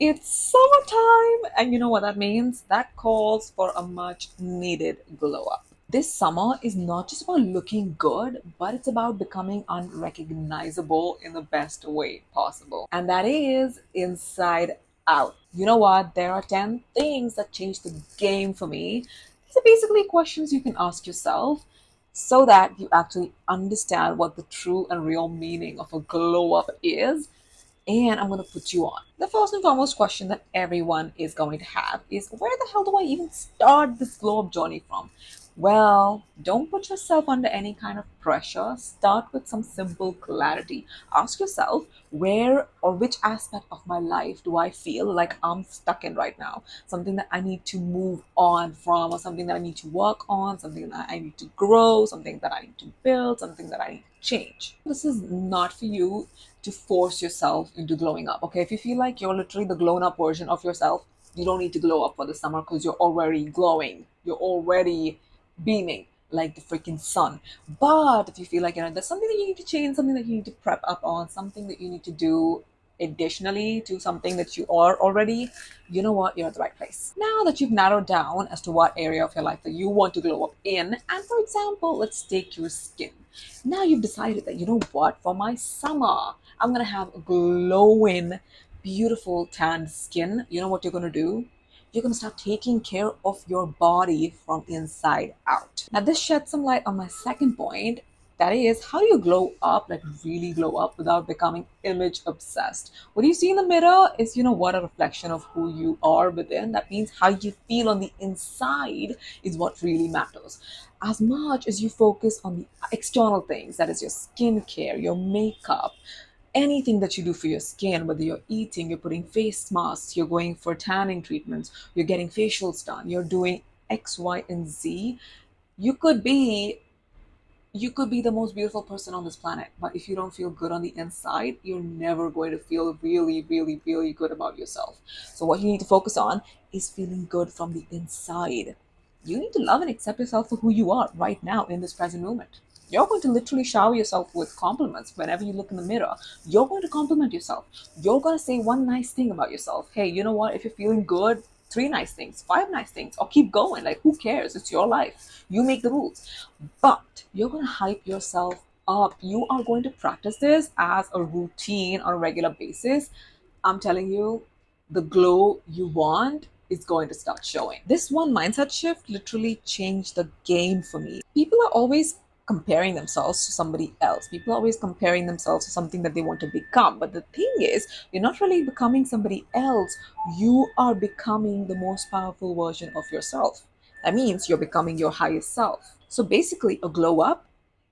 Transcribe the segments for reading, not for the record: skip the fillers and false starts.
It's summertime, and you know what that means? That calls for a much needed glow up. This summer is not just about looking good, but it's about becoming unrecognizable in the best way possible. And that is inside out. You know what? There are 10 things that changed the game for me. These are basically questions you can ask yourself so that you actually understand what the true and real meaning of a glow up is, and I'm going to put you on. The first and foremost question that everyone is going to have is, where the hell do I even start this glow up journey from? Well, don't put yourself under any kind of pressure. Start with some simple clarity. Ask yourself, where or which aspect of my life do I feel like I'm stuck in right now? Something that I need to move on from, or something that I need to work on, something that I need to grow, something that I need to build, something that I need to change. This is not for you to force yourself into glowing up. Okay, if you feel like you're literally the glown up version of yourself, you don't need to glow up for the summer because you're already glowing. You're already beaming like the freaking sun. But if you feel like, there's something that you need to change, something that you need to prep up on, something that you need to do additionally to something that you are already, you know what, you're at the right place. Now that you've narrowed down as to what area of your life that you want to glow up in, and for example, let's take your skin. Now you've decided that, you know what, for my summer, I'm gonna have a glowing, beautiful tanned skin. You know what you're gonna do? You're going to start taking care of your body from inside out. Now, this sheds some light on my second point. That is, how do you glow up, like really glow up without becoming image obsessed? What you see in the mirror is, you know what, a reflection of who you are within. That means how you feel on the inside is what really matters. As much as you focus on the external things, that is your skincare, your makeup, anything that you do for your skin, whether you're eating, you're putting face masks, you're going for tanning treatments, you're getting facials done, you're doing X, Y, and Z, you could be you could be the most beautiful person on this planet, but if you don't feel good on the inside, you're never going to feel really, really, really good about yourself. So what you need to focus on is feeling good from the inside. You need to love and accept yourself for who you are right now in this present moment. You're going to literally shower yourself with compliments whenever you look in the mirror. You're going to compliment yourself. You're going to say one nice thing about yourself. Hey, you know what? If you're feeling good, three nice things, five nice things, or keep going. Like, who cares? It's your life. You make the rules. But you're going to hype yourself up. You are going to practice this as a routine on a regular basis. I'm telling you, the glow you want is going to start showing. This one mindset shift literally changed the game for me. People are always comparing themselves to somebody else. People are always comparing themselves to something that they want to become. But the thing is, you're not really becoming somebody else. You are becoming the most powerful version of yourself. That means you're becoming your highest self. So basically, a glow up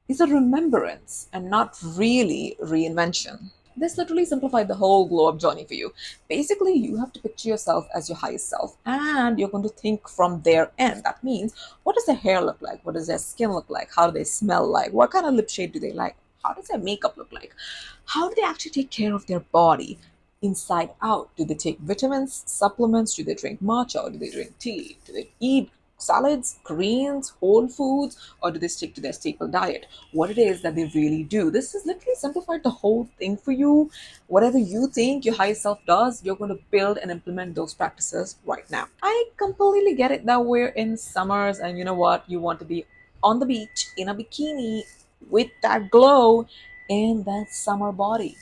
is a remembrance and not really reinvention. This literally simplified the whole glow up journey for you. Basically, you have to picture yourself as your highest self and you're going to think from their end. That means, what does their hair look like? What does their skin look like? How do they smell like? What kind of lip shade do they like? How does their makeup look like? How do they actually take care of their body inside out? Do they take vitamins, supplements? Do they drink matcha? Or do they drink tea? Do they eat salads, greens, whole foods, or do they stick to their staple diet? What it is that they really do. This has literally simplified the whole thing for you. Whatever you think your higher self does, you're going to build and implement those practices right now. I completely get it that we're in summers, and you know what? You want to be on the beach in a bikini with that glow in that summer body.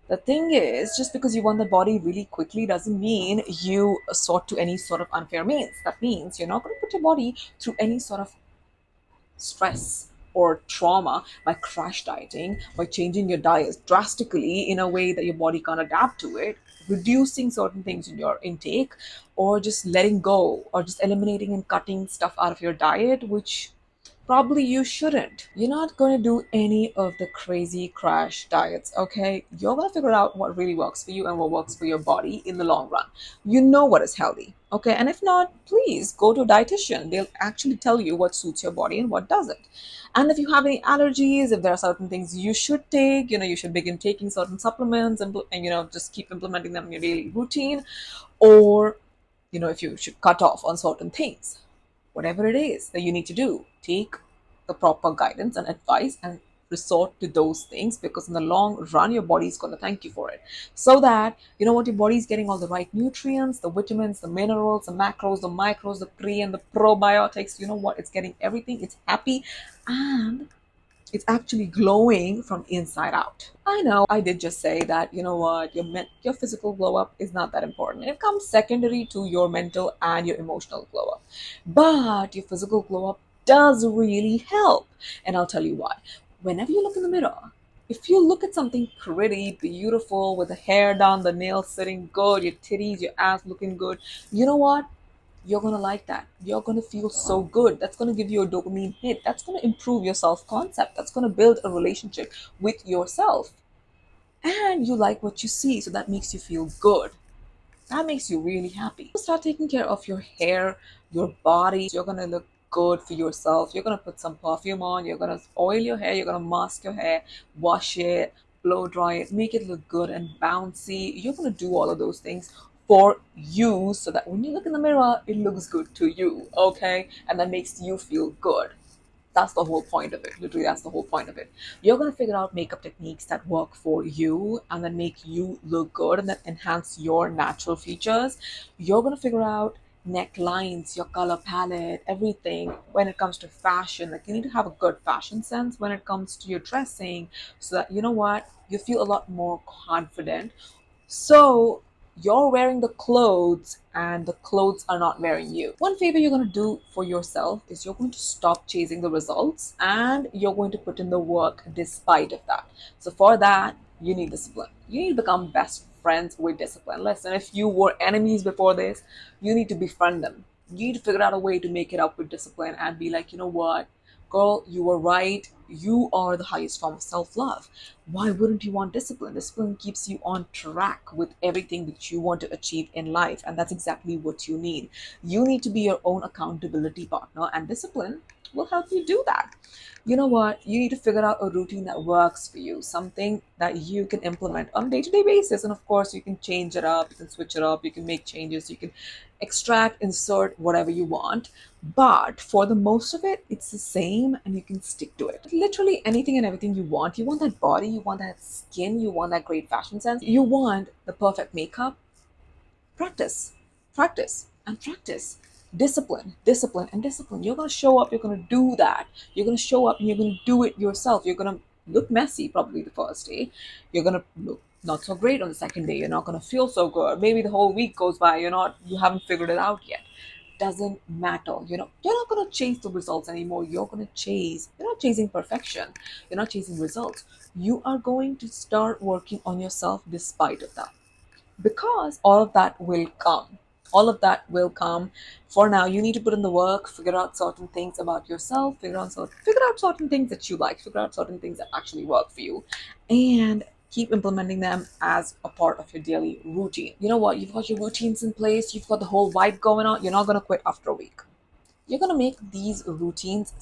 The thing is, just because you want the body really quickly doesn't mean you sort to any sort of unfair means. That means you're not going to put your body through any sort of stress or trauma by crash dieting, by changing your diet drastically in a way that your body can't adapt to it, reducing certain things in your intake, or just letting go, or just eliminating and cutting stuff out of your diet, which probably you shouldn't. You're not going to do any of the crazy crash diets, okay? You're going to figure out what really works for you and what works for your body in the long run. You know what is healthy, okay? And if not, please go to a dietitian. They'll actually tell you what suits your body and what doesn't. And if you have any allergies, if there are certain things you should take, you should begin taking certain supplements and just keep implementing them in your daily routine. Or, if you should cut off on certain things, whatever it is that you need to do, take the proper guidance and advice and resort to those things, because in the long run your body's going to thank you for it. So that you know what, your body's getting all the right nutrients, the vitamins, the minerals, the macros, the micros, the pre and the probiotics. You know what, it's getting everything, it's happy, and it's actually glowing from inside out. I know I did just say that, you know what, your physical glow up is not that important. It comes secondary to your mental and your emotional glow up. But your physical glow up does really help. And I'll tell you why. Whenever you look in the mirror, if you look at something pretty, beautiful, with the hair done, the nails sitting good, your titties, your ass looking good, you know what? You're gonna like that. You're gonna feel so good. That's gonna give you a dopamine hit. That's gonna improve your self concept. That's gonna build a relationship with yourself. And you like what you see, so that makes you feel good. That makes you really happy. Start taking care of your hair, your body. You're gonna look good for yourself. You're gonna put some perfume on. You're gonna oil your hair. You're gonna mask your hair, wash it, blow dry it, make it look good and bouncy. You're gonna do all of those things for you, so that when you look in the mirror, it looks good to you. Okay, and that makes you feel good. That's the whole point of it. Literally, that's the whole point of it. You're going to figure out makeup techniques that work for you and that make you look good and that enhance your natural features. You're going to figure out necklines, your color palette, everything when it comes to fashion. Like, you need to have a good fashion sense when it comes to your dressing, so that, you know what, you feel a lot more confident. So you're wearing the clothes and the clothes are not wearing you. One favor you're going to do for yourself is you're going to stop chasing the results and you're going to put in the work despite of that. So for that, you need discipline. You need to become best friends with discipline. Listen, if you were enemies before this, you need to befriend them. You need to figure out a way to make it up with discipline and be like, you know what, girl, you were right. You are the highest form of self love. Why wouldn't you want discipline? Discipline keeps you on track with everything that you want to achieve in life. And that's exactly what you need. You need to be your own accountability partner, and discipline will help you do that. You know what? You need to figure out a routine that works for you, something that you can implement on a day to day basis. And of course, you can change it up, you can switch it up, you can make changes, you can extract, insert whatever you want. But for the most of it, it's the same and you can stick to it. Literally anything and everything you want. You want that body, you want that skin, you want that great fashion sense, you want the perfect makeup. Practice, practice, and practice. Discipline, discipline, and discipline. You're going to show up, you're going to do that. You're going to show up and you're going to do it yourself. You're going to look messy probably the first day. You're going to look not so great on the second day. You're not going to feel so good. Maybe the whole week goes by, you haven't figured it out yet. Doesn't matter. You're not going to chase the results anymore. You're not chasing perfection. You're not chasing results. You are going to start working on yourself despite of that, because all of that will come. All of that will come. For now, you need to put in the work, figure out certain things about yourself, figure out certain things that you like, figure out certain things that actually work for you, and keep implementing them as a part of your daily routine. You know what, you've got your routines in place, you've got the whole vibe going on, you're not going to quit after a week. You're going to make these routines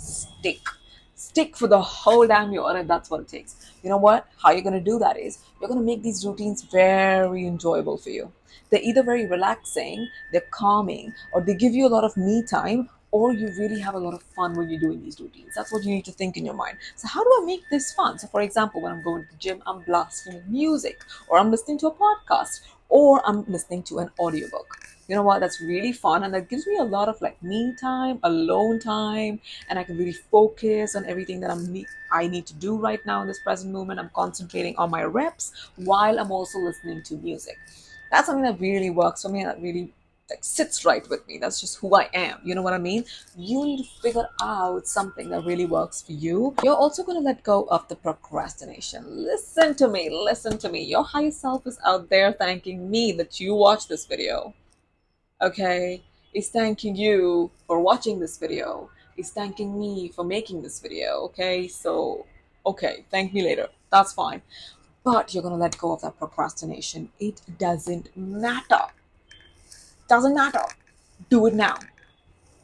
stick for the whole damn year, and that's what it takes. You know what, how you're going to do that is you're going to make these routines very enjoyable for you. They're either very relaxing, they're calming, or they give you a lot of me time, or you really have a lot of fun when you're doing these routines. That's what you need to think in your mind. So how do I make this fun? So for example, when I'm going to the gym, I'm blasting music, or I'm listening to a podcast, or I'm listening to an audiobook. You know what, that's really fun, and that gives me a lot of like me time, alone time, and I can really focus on everything that I need to do right now in this present moment. I'm concentrating on my reps while I'm also listening to music. That's something that really works for me, and that really like sits right with me. That's just who I am. You know what I mean? You need to figure out something that really works for you. You're also going to let go of the procrastination. Listen to me, listen to me. Your higher self is out there thanking me that you watched this video. Okay, is thanking you for watching this video, is thanking me for making this video. Okay, so okay, thank me later, that's fine. But you're gonna let go of that procrastination. It doesn't matter. Do it now.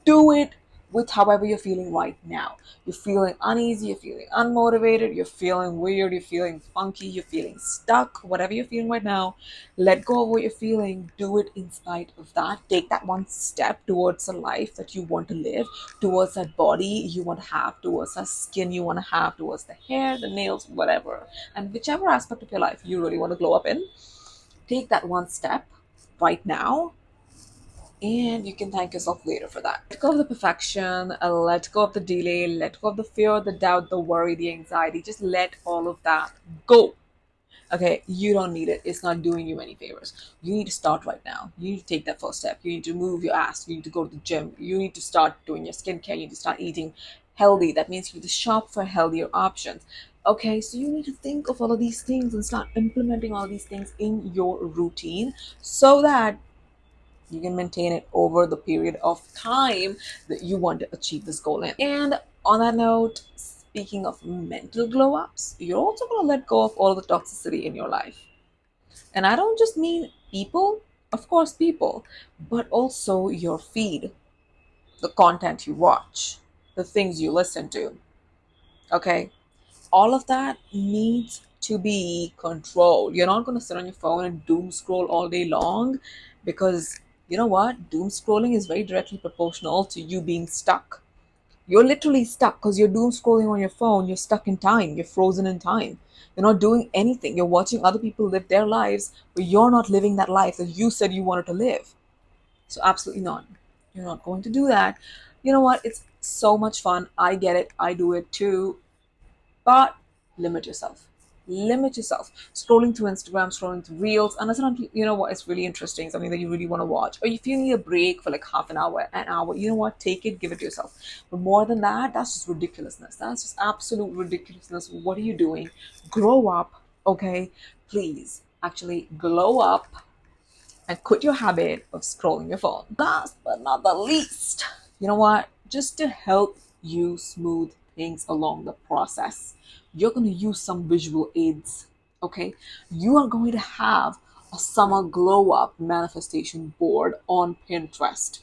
Do it with however you're feeling right now. You're feeling uneasy, you're feeling unmotivated, you're feeling weird, you're feeling funky, you're feeling stuck, whatever you're feeling right now, let go of what you're feeling. Do it in spite of that. Take that one step towards a life that you want to live, towards that body you want to have, towards that skin you want to have, towards the hair, the nails, whatever. And whichever aspect of your life you really want to glow up in, take that one step right now, and you can thank yourself later for that. Let go of the perfection, let go of the delay, let go of the fear, the doubt, the worry, the anxiety. Just let all of that go. Okay, you don't need it. It's not doing you any favors. You need to start right now. You need to take that first step. You need to move your ass. You need to go to the gym. You need to start doing your skincare. You need to start eating healthy. That means you need to shop for healthier options. Okay, so you need to think of all of these things and start implementing all of these things in your routine so that you can maintain it over the period of time that you want to achieve this goal in. And on that note, speaking of mental glow ups, you're also going to let go of all the toxicity in your life. And I don't just mean people, of course, people, but also your feed, the content you watch, the things you listen to. Okay, all of that needs to be controlled. You're not going to sit on your phone and doom scroll all day long, because you know what? Doom scrolling is very directly proportional to you being stuck. You're literally stuck because you're doom scrolling on your phone. You're stuck in time. You're frozen in time. You're not doing anything. You're watching other people live their lives, but you're not living that life that you said you wanted to live. So, absolutely not. You're not going to do that. You know what? It's so much fun. I get it. I do it too, but limit yourself. Limit yourself. Scrolling through Instagram, scrolling through reels, unless you know what is really interesting, something that you really want to watch, or if you need a break for like half an hour, you know what, take it, give it to yourself. But more than that, that's just ridiculousness. That's just absolute ridiculousness. What are you doing? Grow up, okay? Please, actually glow up and quit your habit of scrolling your phone. Last but not the least, you know what? Just to help you smooth things along the process, you're going to use some visual aids. Okay? You are going to have a summer glow up manifestation board on Pinterest.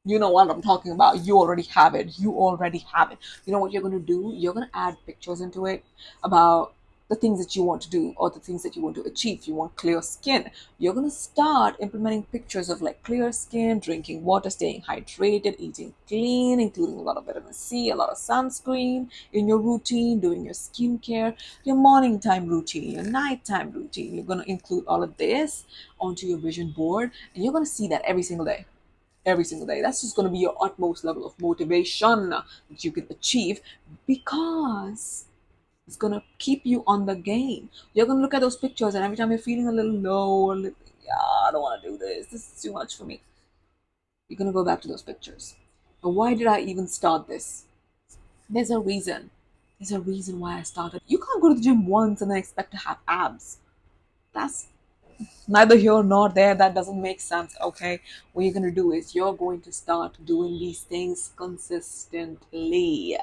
You know what I'm talking about. You already have it. You already have it. You know what you're going to do? You're going to add pictures into it about the things that you want to do or the things that you want to achieve. You want clear skin. You're going to start implementing pictures of like clear skin, drinking water, staying hydrated, eating clean, including a lot of vitamin C, a lot of sunscreen in your routine, doing your skincare, your morning time routine, your nighttime routine. You're going to include all of this onto your vision board, and you're going to see that every single day, every single day. That's just going to be your utmost level of motivation that you can achieve, because it's going to keep you on the game. You're going to look at those pictures, and every time you're feeling a little low, or yeah, I don't want to do this. This is too much for me. You're going to go back to those pictures. And why did I even start this? There's a reason. There's a reason why I started. You can't go to the gym once and then expect to have abs. That's neither here nor there. That doesn't make sense. Okay, what you're going to do is you're going to start doing these things consistently,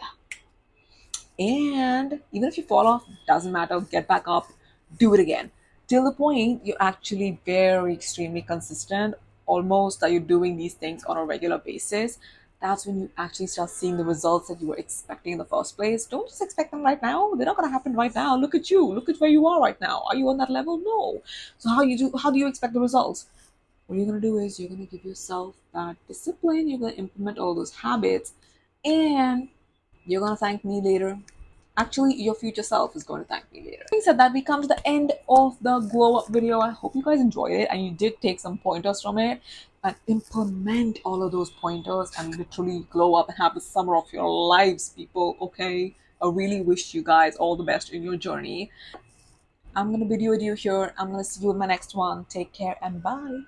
and even if you fall off, doesn't matter, get back up, do it again, till the point you're actually very extremely consistent, almost that you're doing these things on a regular basis. That's when you actually start seeing the results that you were expecting in the first place. Don't just expect them right now. They're not going to happen right now. Look at you. Look at where you are right now. Are you on that level? No. So how do you expect the results? What you're going to do is you're going to give yourself that discipline. You're going to implement all those habits, and you're going to thank me later. Actually, your future self is going to thank me later. Having said that, we come to the end of the glow up video. I hope you guys enjoyed it and you did take some pointers from it and implement all of those pointers and literally glow up and have the summer of your lives, people. Okay, I really wish you guys all the best in your journey. I'm gonna video with you here. I'm gonna see you in my next one. Take care and bye.